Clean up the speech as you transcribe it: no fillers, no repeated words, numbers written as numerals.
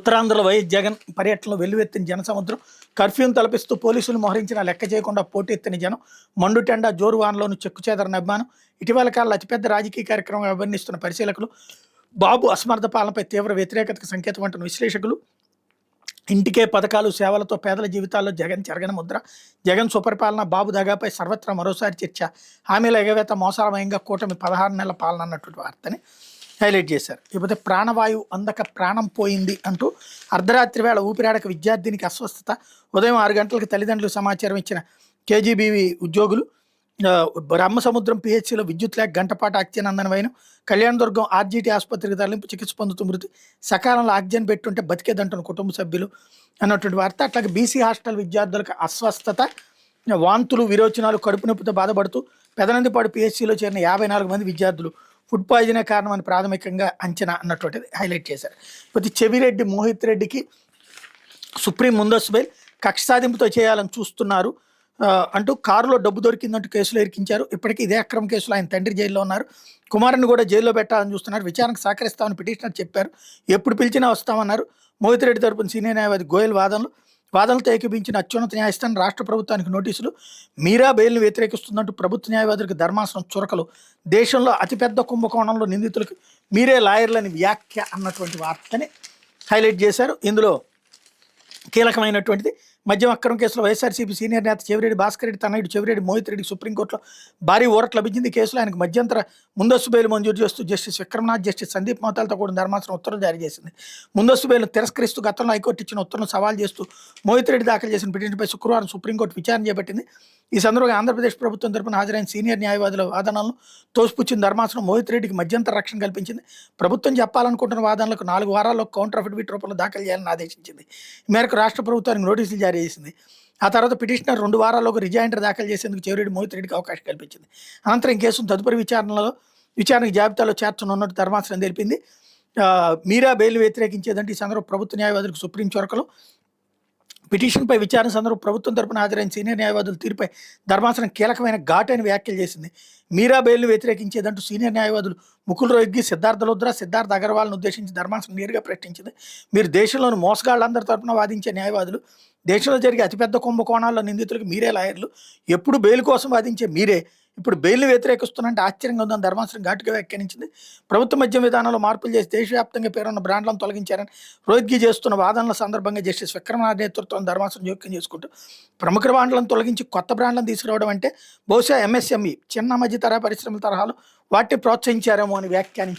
ఉత్తరాంధ్రలో వైఎస్ జగన్ పర్యటనలో వెల్లువెత్తిన జనసముద్రం. కర్ఫ్యూను తలపిస్తూ పోలీసులు మోహరించిన లెక్క చేయకుండా పోటెత్తిన జనం. మండుటెండ జోరువానలోను చెక్కుచెదరని అభిమానం. ఇటీవల కాలంలో అతిపెద్ద రాజకీయ కార్యక్రమం అభివర్ణిస్తున్న పరిశీలకులు, బాబు అసమర్థ పాలనపై తీవ్ర వ్యతిరేకతకు సంకేతం అంటున్న విశ్లేషకులు, ఇంటికే పథకాలు సేవలతో పేదల జీవితాల్లో జగన్ చెరగని ముద్ర. జగన్ సుపరిపాలన, బాబు దగాపై సర్వత్రా మరోసారి చర్చ. హామీల ఎగవేత, మోసాలమయంగా కూటమి 16 నెలల పాలన అన్నటువంటి వార్తని హైలైట్ చేశారు. ఇకపోతే ప్రాణవాయువు అందక ప్రాణం పోయింది అంటూ అర్ధరాత్రి వేళ ఊపిరాడక విద్యార్థినికి అస్వస్థత. ఉదయం 6 గంటలకు తల్లిదండ్రులకు సమాచారం ఇచ్చిన కేజీబీవీ ఉద్యోగులు. బ్రహ్మసముద్రం పిహెచ్సిలో విద్యుత్ లేక గంటపాటు ఆక్సిజన్ అందని వైనం. కళ్యాణదుర్గం ఆర్జీటీ ఆసుపత్రికి తరలింపు, చికిత్స పొందుతూ మృతి. సకాలంలో ఆక్సిజన్ పెట్టుంటే బతికేదంటున్న కుటుంబ సభ్యులు అన్నటువంటి వార్త. అట్లాగే బీసీ హాస్టల్ విద్యార్థులకు అస్వస్థత, వాంతులు, విరోచనాలు, కడుపు నొప్పితో బాధపడుతూ పెదనందిపాడు పిహెచ్సిలో చేరిన 54 మంది విద్యార్థులు ఫుడ్ పాయిజనే కారణమని ప్రాథమికంగా అంచనా అన్నటువంటిది హైలైట్ చేశారు. ఇకపోతే చెవిరెడ్డి మోహిత్ రెడ్డికి సుప్రీం ముందస్తు బెయిల్. కక్ష సాధింపుతో చేయాలని చూస్తున్నారు అంటూ కారులో డబ్బు దొరికిందంటూ కేసులో ఇరికించారు. ఇప్పటికీ ఇదే అక్రమ కేసులో ఆయన తండ్రి జైల్లో ఉన్నారు. కుమారుని కూడా జైల్లో పెట్టాలని చూస్తున్నారు. విచారణకు సహకరిస్తామని పిటిషనర్ చెప్పారు. ఎప్పుడు పిలిచినా వస్తామన్నారు. మోహిత్ రెడ్డి తరపున సీనియర్ న్యాయవాది గోయల్ వాదనలతో ఏకీపించిన అత్యున్నత న్యాయస్థానం రాష్ట్ర ప్రభుత్వానికి నోటీసులు. మీరా బెయిల్ను వ్యతిరేకిస్తుందంటూ ప్రభుత్వ న్యాయవాదులకు ధర్మాసనం చురకలు. దేశంలో అతిపెద్ద కుంభకోణంలో నిందితులకు మీరే లాయర్లని వ్యాఖ్య అన్నటువంటి వార్తని హైలైట్ చేశారు. ఇందులో కీలకమైనటువంటిది, మద్యం అక్రమ కేసులో వైఎస్ఆర్సీపీ సీనియర్ నేత చెవిరెడ్డి భాస్కర్ రెడ్డి తనయుడు చెవిరెడ్డి మోహిత్ రెడ్డికి సుప్రీంకోర్టులో భారీ ఊరట లభించింది. కేసులో ఆయనకు మధ్యంతర ముందస్తు బెయిల్ మంజూరు చేస్తూ జస్టిస్ విక్రమనాథ్, జస్టిస్ సందీప్ మహతాలతో కూడిన ధర్మాసనం ఉత్తర్వులు జారీ చేసింది. ముందస్తు బెయిల్ను తిరస్కరిస్తూ గతంలో హైకోర్టు ఇచ్చిన ఉత్తర్వులను సవాల్ చేస్తూ మోహిత్ రెడ్డి దాఖలు చేసిన పిటిషన్పై శుక్రవారం సుప్రీంకోర్టు విచారణ చేపట్టింది. ఈ సందర్భంగా ఆంధ్రప్రదేశ్ ప్రభుత్వం తరపున హాజరైన సీనియర్ న్యాయవాదుల వాదనలను తోసిపుచ్చిన ధర్మాసనం మోహిత్ రెడ్డికి మధ్యంతర రక్షణ కల్పించింది. ప్రభుత్వం చెప్పాలనుకుంటున్న వాదనలకు 4 వారాల్లో కౌంటర్ అఫిడవిట్ రూపంలో దాఖలు చేయాలని ఆదేశించింది. ఈ మేరకు రాష్ట్ర ప్రభుత్వానికి నోటీసులు జారీ చేసింది. ఆ తర్వాత పిటిషనర్ 2 వారాల్లోకి రిజాయిండర్ దాఖలు చేసేందుకు చెవిరెడ్డి మోహిత్ రెడ్డికి అవకాశం కల్పించింది. అనంతరం కేసును తదుపరి విచారణకు జాబితాలో చేర్చనున్నట్టు ధర్మాసనం తెలిపింది. మీరా బెయిల్ వ్యతిరేకించేదంటే ఈ సందర్భంలో ప్రభుత్వ న్యాయవాదులకు సుప్రీం చొరకలు. పిటిషన్పై విచారణ సందర్భంలో ప్రభుత్వం తరపున హాజరైన సీనియర్ న్యాయవాదుల తీరుపై ధర్మాసనం కీలకమైన ఘాటైన వ్యాఖ్యలు చేసింది. మీరా బెయిల్ను వ్యతిరేకించేదంటూ సీనియర్ న్యాయవాదులు ముకుల్ రోహిత్గి, సిద్ధార్థ లుద్రా, సిద్ధార్థ అగర్వాల్ను ఉద్దేశించి ధర్మాసనం నేరుగా ప్రశ్నించింది. మీరు దేశంలోని మోసగాళ్లందరి తరపున వాదించే న్యాయవాదులు, దేశంలో జరిగే అతిపెద్ద కుంభకోణాల్లో నిందితులకు మీరే లాయర్లు, ఎప్పుడు బెయిల్ కోసం వాదించే మీరే ఇప్పుడు బెయిల్ను వ్యతిరేకిస్తున్నంటే ఆశ్చర్యంగా ఉందని ధర్మాసనం ఘాటుగా వ్యాఖ్యానించింది. ప్రభుత్వ మద్యం విధానంలో మార్పులు చేసి దేశవ్యాప్తంగా పేరున్న బ్రాండ్లను తొలగించారని రోహిత్గి చేస్తున్న వాదనల సందర్భంగా జస్టిస్ విక్రమనాథ్ నేతృత్వం ధర్మాసనం జోక్యం చేసుకుంటూ ప్రముఖ బ్రాండ్లను తొలగించి కొత్త బ్రాండ్లను తీసుకురావడం అంటే బహుశా ఎంఎస్ఎంఈ చిన్న మధ్య తరహా పరిశ్రమల తరహాలో వాటిని ప్రోత్సహించారేమో అని వ్యాఖ్యానించారు.